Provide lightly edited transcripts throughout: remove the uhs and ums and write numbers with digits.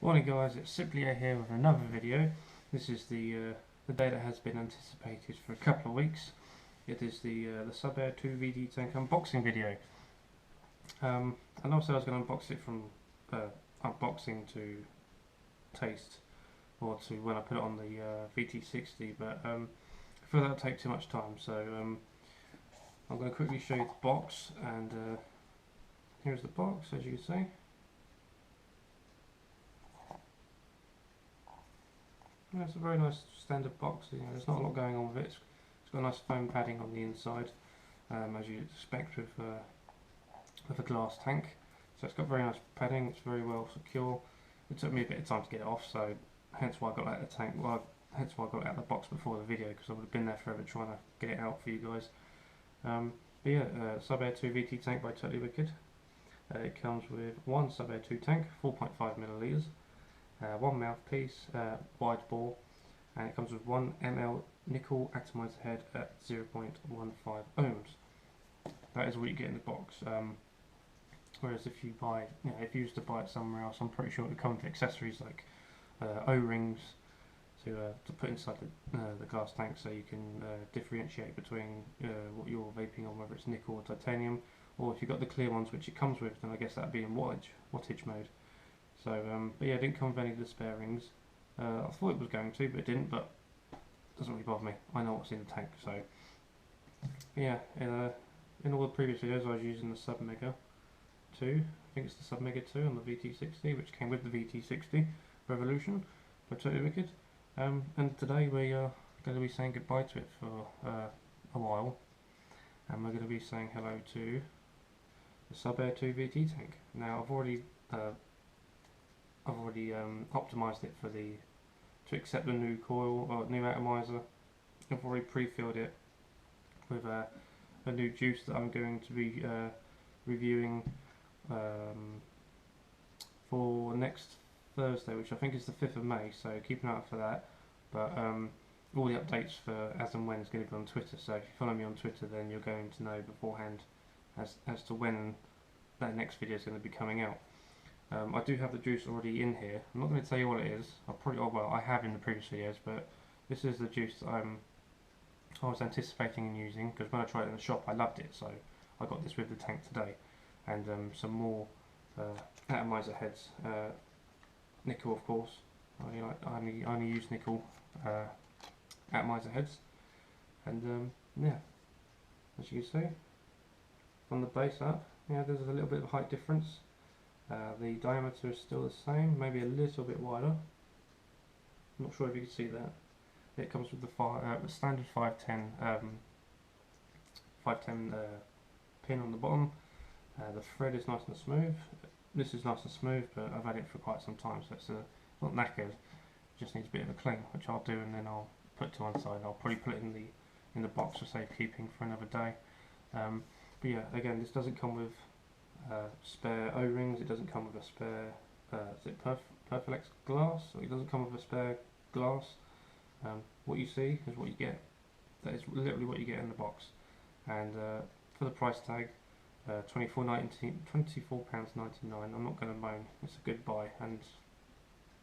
Morning guys, it's SubAir here with another video. This is the day that has been anticipated for a couple of weeks. It is the SubAir VT tank unboxing video. And also I was going to unbox it from unboxing to taste, or to when I put it on the VT60, but I feel that would take too much time, so I'm going to quickly show you the box, and here's the box, as you can see. It's a very nice standard box. There's not a lot going on with it. It's got a nice foam padding on the inside, as you'd expect with a glass tank. So it's got very nice padding. It's very well secure. It took me a bit of time to get it off, so hence why I got it out of the tank. Well, hence why I got it out of the box before the video, because I would have been there forever trying to get it out for you guys. But yeah, SubAir VT tank by Totally Wicked. It comes with one SubAir 2 tank, 4.5 millilitres. One mouthpiece, wide bore, and it comes with 1 ml nickel atomizer head at 0.15 ohms. That is what you get in the box. Whereas if you buy, if you used to buy it somewhere else, I'm pretty sure it would come with accessories like O-rings to put inside the glass tank, so you can differentiate between what you're vaping on, whether it's nickel or titanium, or if you've got the clear ones, which it comes with, then I guess that'd be in wattage mode. So, but yeah, it didn't come with any of the spare rings. I thought it was going to, but it didn't, but it doesn't really bother me. I know what's in the tank, so. Yeah, in all the previous videos I was using the SubMega 2, I think it's the SubMega 2 on the VT60, which came with the VT60 Revolution by Totally Wicked. And today we are going to be saying goodbye to it for a while, and we're going to be saying hello to the SubAir VT tank. Now I've already optimised it to accept the new coil or new atomizer. I've already pre-filled it with a new juice that I'm going to be reviewing for next Thursday, which I think is the 5th of May, so keep an eye out for that. But all the updates for as and when is going to be on Twitter, so if you follow me on Twitter, then you're going to know beforehand as to when that next video is going to be coming out. I do have the juice already in here. I'm not going to tell you what it is. I have in the previous videos, but this is the juice that I was anticipating and using, because when I tried it in the shop I loved it, so I got this with the tank today. And some more atomizer heads, nickel of course. I only use nickel atomizer heads, and yeah, as you can see from the base up, there's a little bit of height difference. The diameter is still the same, maybe a little bit wider. I'm not sure if you can see that. It comes with the standard 510 pin on the bottom. The thread is nice and smooth. This is nice and smooth, but I've had it for quite some time, so it's not knackered. It just needs a bit of a clean, which I'll do, and then I'll put to one side. I'll probably put it in the box for safekeeping for another day. But yeah, again, this doesn't come with spare O-rings. It doesn't come with a spare is it Perflex glass, or it doesn't come with a spare glass. What you see is what you get. That is literally what you get in the box. And for the price tag, £24.99. I'm not going to moan. It's a good buy, and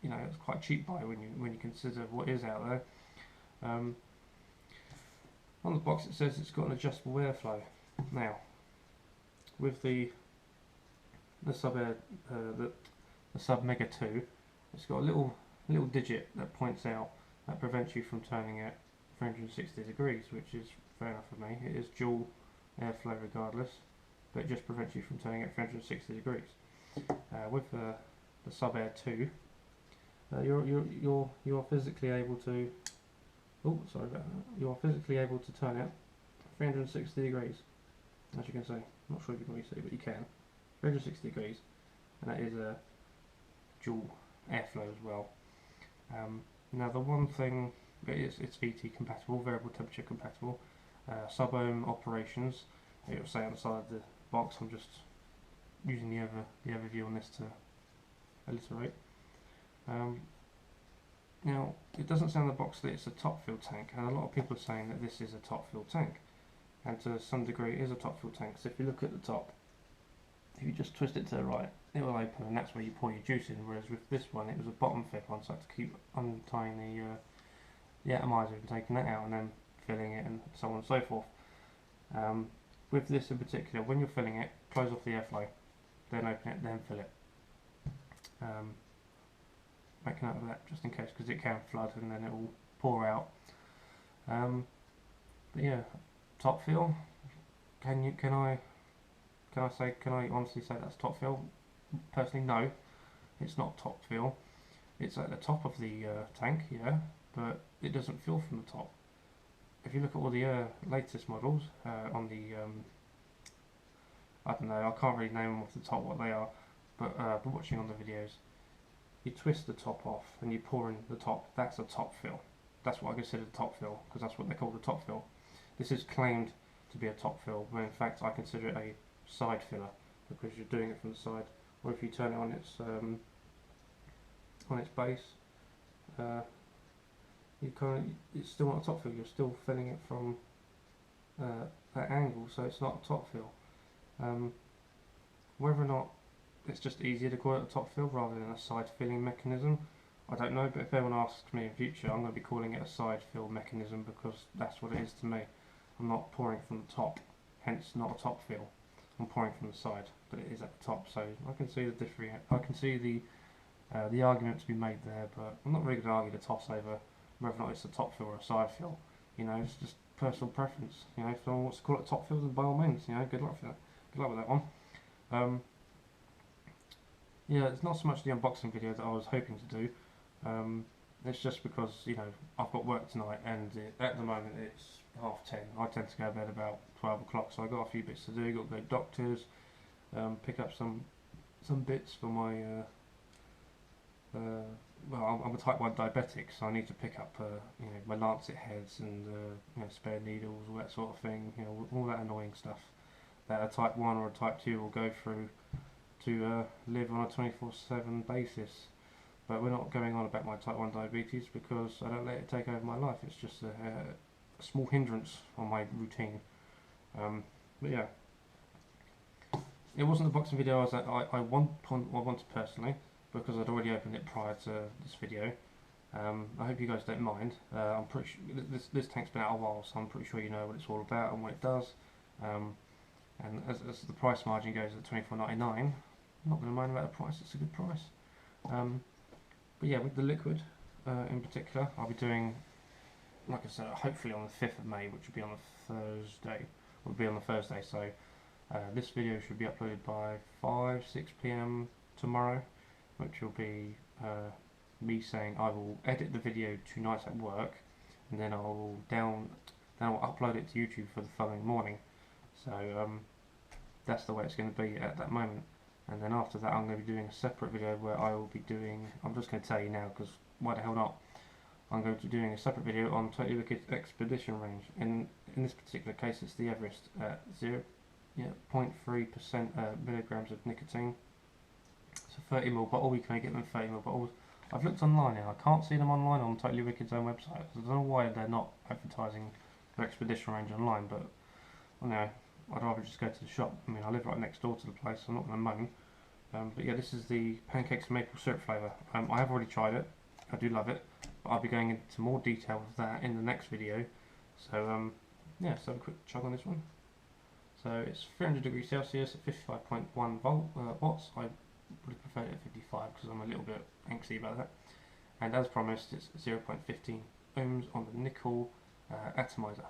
it's quite a cheap buy when you consider what is out there. On the box it says it's got an adjustable airflow. Now, with the SubAir, the SubMega 2, it's got a little digit that points out that prevents you from turning it 360 degrees, which is fair enough for me. It is dual airflow regardless, but it just prevents you from turning it 360 degrees. With the SubAir 2, you're physically able to. Oh, sorry about that. You're physically able to turn it 360 degrees, as you can see. I'm not sure if you can really see, but you can. 360 degrees, and that is a dual airflow as well. Now the one thing, it's VT compatible, variable temperature compatible, sub-ohm operations. It will say on the side of the box. I'm just using the overview on this to alliterate. Now it doesn't say on the box that it's a top fill tank, and a lot of people are saying that this is a top fill tank, and to some degree it is a top fill tank. So if you look at the top if you just twist it to the right, it will open, and that's where you pour your juice in. Whereas with this one, it was a bottom flip on, so I had to keep untying the atomizer and taking that out, and then filling it, and so on and so forth. With this in particular, when you're filling it, close off the airflow, then open it, then fill it. Make a note of that just in case, because it can flood and then it will pour out. But yeah, top fill. Can I honestly say that's top fill? Personally, no, it's not top fill. It's at the top of the tank, yeah, but it doesn't fill from the top. If you look at all the latest models on the, I don't know, I can't really name them off the top what they are, but watching on the videos, you twist the top off and you pour in the top. That's a top fill. That's what I consider a top fill, because that's what they call the top fill. This is claimed to be a top fill, when in fact I consider it a side filler, because you're doing it from the side. Or if you turn it on its base, it's still not a top fill. You're still filling it from that angle, so it's not a top fill. Whether or not it's just easier to call it a top fill rather than a side filling mechanism, I don't know, but if anyone asks me in future, I'm going to be calling it a side fill mechanism, because that's what it is to me. I'm not pouring from the top, hence not a top fill. I'm pouring from the side, but it is at the top, so I can see the difference. I can see the argument to be made there, but I'm not really going to argue the toss over whether or not it's a top fill or a side fill. You know, it's just personal preference. You know, if someone wants to call it a top fill, then by all means, you know, good luck for that. Good luck with that one. Yeah, it's not so much the unboxing video that I was hoping to do. It's just because, you know, I've got work tonight, and at the moment it's 10:30. I tend to go to bed about 12 o'clock, so I've got a few bits to do. Got to go to doctors, pick up some bits for my well, I'm a type 1 diabetic, so I need to pick up you know, my lancet heads and you know, spare needles, all that sort of thing, you know, all that annoying stuff that a type 1 or a type 2 will go through to live on a 24/7 basis. But we're not going on about my type 1 diabetes, because I don't let it take over my life. It's just a small hindrance on my routine. But yeah, it wasn't the boxing video I wanted personally, because I'd already opened it prior to this video. I hope you guys don't mind. I'm pretty sure this tank's been out a while, so I'm pretty sure you know what it's all about and what it does. And as the price margin goes at $24.99, I'm not going to mind about the price. It's a good price. But yeah, with the liquid in particular, I'll be doing, like I said, hopefully on the 5th of May, which will be on a Thursday. Will be on the Thursday, so this video should be uploaded by 5-6 PM tomorrow, which will be me saying I will edit the video tonight at work, and then I'll upload it to YouTube for the following morning. So that's the way it's going to be at that moment. And then after that, I'm going to be doing a separate video where I will be doing, I'm just going to tell you now, because why the hell not, I'm going to be doing a separate video on Totally Wicked Expedition Range. In this particular case, it's the Everest at 0.3% milligrams of nicotine. It's a 30ml bottle. You can get them in 30ml bottles. I've looked online now, I can't see them online on Totally Wicked's own website. I don't know why they're not advertising their Expedition Range online, but well, no, I'd rather just go to the shop. I mean, I live right next door to the place, so I'm not going to moan. But yeah, this is the pancakes and maple syrup flavour. I have already tried it. I do love it, but I'll be going into more detail with that in the next video. So yeah, let's have a quick chug on this one. So it's 300 degrees Celsius at 55.1 watts. I would have preferred it at 55 because I'm a little bit angsty about that. And as promised, it's 0.15 ohms on the nickel atomizer.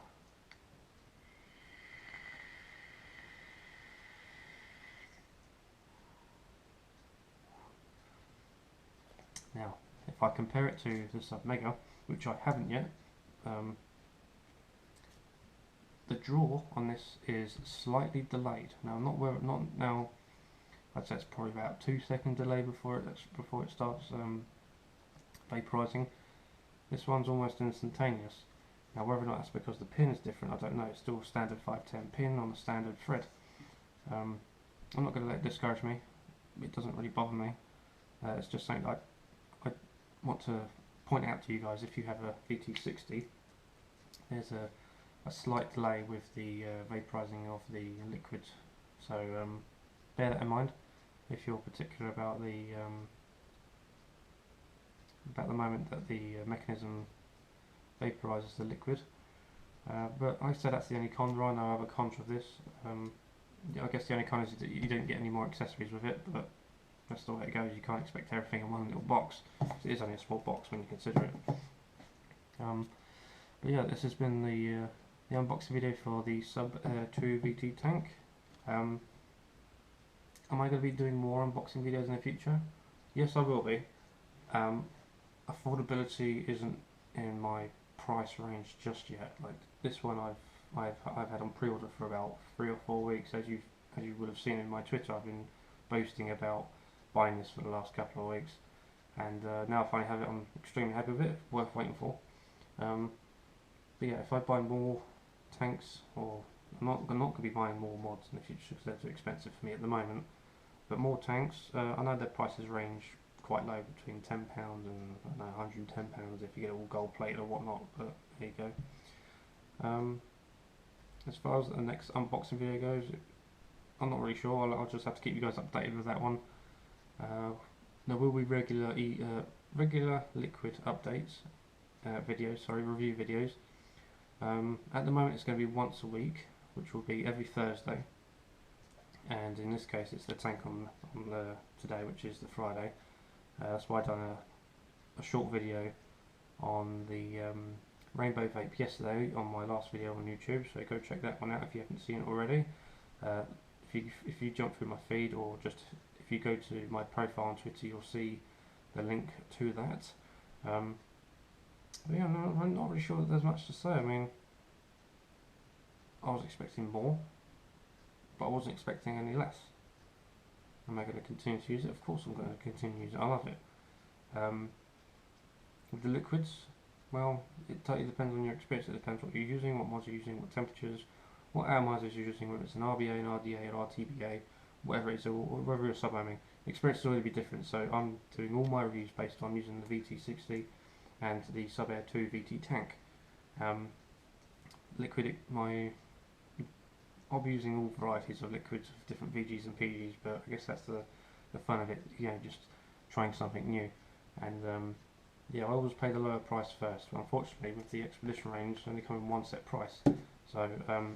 Now, if I compare it to the SubMega, which I haven't yet, the draw on this is slightly delayed. Now, now. I'd say it's probably about 2-second delay before it starts vaporizing. This one's almost instantaneous. Now, whether or not that's because the pin is different, I don't know. It's still a standard 510 pin on a standard thread. I'm not going to let it discourage me. It doesn't really bother me. It's just something I want to point out to you guys. If you have a VT60, there's a slight delay with the vaporizing of the liquid. So bear that in mind if you're particular about the moment that the mechanism vaporizes the liquid. But like I said, that's the only con. There are no other cons of this. I guess the only con is that you don't get any more accessories with it, but that's the way it goes. You can't expect everything in one little box. It is only a small box when you consider it. But yeah, this has been the unboxing video for the SubAir VT tank. Am I going to be doing more unboxing videos in the future? Yes, I will be. Affordability isn't in my price range just yet. Like this one, I've had on pre-order for about 3 or 4 weeks. As you would have seen in my Twitter, I've been boasting about buying this for the last couple of weeks, and now I finally have it. I'm extremely happy with it. Worth waiting for. But yeah, if I buy more tanks, or I'm not going to be buying more mods in the future because they're too expensive for me at the moment. But more tanks, I know their prices range quite low, between £10 and I don't know, £110 if you get it all gold plated or whatnot. But there you go. As far as the next unboxing video goes, I'm not really sure. I'll just have to keep you guys updated with that one. There will be regular liquid updates, review videos. At the moment it's going to be once a week, which will be every Thursday, and in this case it's the tank on today, which is the Friday. That's why I've done a short video on the Rainbow Vape yesterday on my last video on YouTube, so go check that one out if you haven't seen it already. If you jump through my feed, or just if you go to my profile on Twitter, you'll see the link to that. But yeah, I'm not really sure that there's much to say. I mean, I was expecting more, but I wasn't expecting any less. Am I going to continue to use it? Of course I'm going to continue to use it. I love it. With the liquids, well, it totally depends on your experience. It depends what you're using, what mods you're using, what temperatures, what atomizers you're using, whether it's an RBA, an RDA, or RTBA, whatever it is, or whether you're sub-ohming. The experience will always be different, so I'm doing all my reviews based on using the VT60 and the SubAir VT tank. I'll be using all varieties of liquids of different VGs and PGs, but I guess that's the fun of it, you know, just trying something new. And yeah, I always pay the lower price first. Well, unfortunately, with the Expedition range, it's only coming one set price, so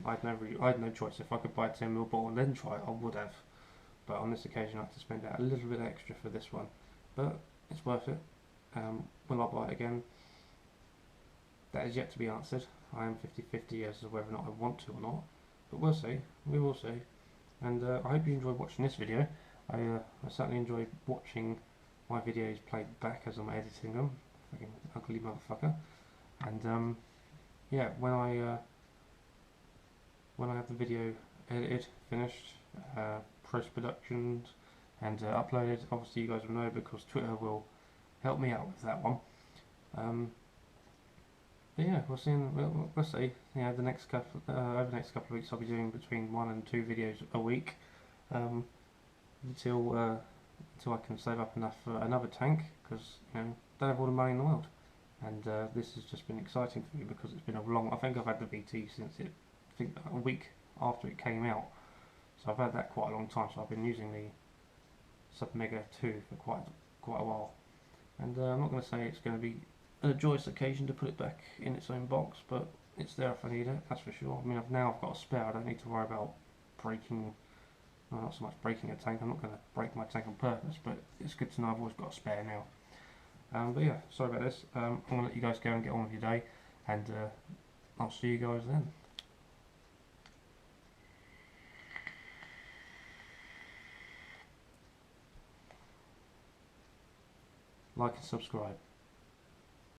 I had no choice. If I could buy a 10ml bottle and then try it, I would have. But on this occasion, I had to spend out a little bit extra for this one, but it's worth it. Will I buy it again? That is yet to be answered. I am 50-50 as to whether or not I want to or not, but we'll see. We will see. And I hope you enjoyed watching this video. I certainly enjoy watching my videos played back as I'm editing them. Fucking ugly motherfucker. And yeah, when I have the video edited, finished, post-productions, and uploaded, obviously you guys will know, because Twitter will help me out with that one. But yeah, we'll see. We'll see. Yeah, over the next couple of weeks, I'll be doing between 1 and 2 videos a week, until I can save up enough for another tank, because you know, don't have all the money in the world. And this has just been exciting for me because it's been a long. I think I've had the VT since a week after it came out, so I've had that quite a long time. So I've been using the SubMega 2 for quite a while. And I'm not going to say it's going to be a joyous occasion to put it back in its own box, but it's there if I need it, that's for sure. I mean, I've got a spare. I don't need to worry about breaking, well, not so much breaking a tank. I'm not going to break my tank on purpose, but it's good to know I've always got a spare now. But yeah, sorry about this. I'm going to let you guys go and get on with your day, and I'll see you guys then. Like and subscribe.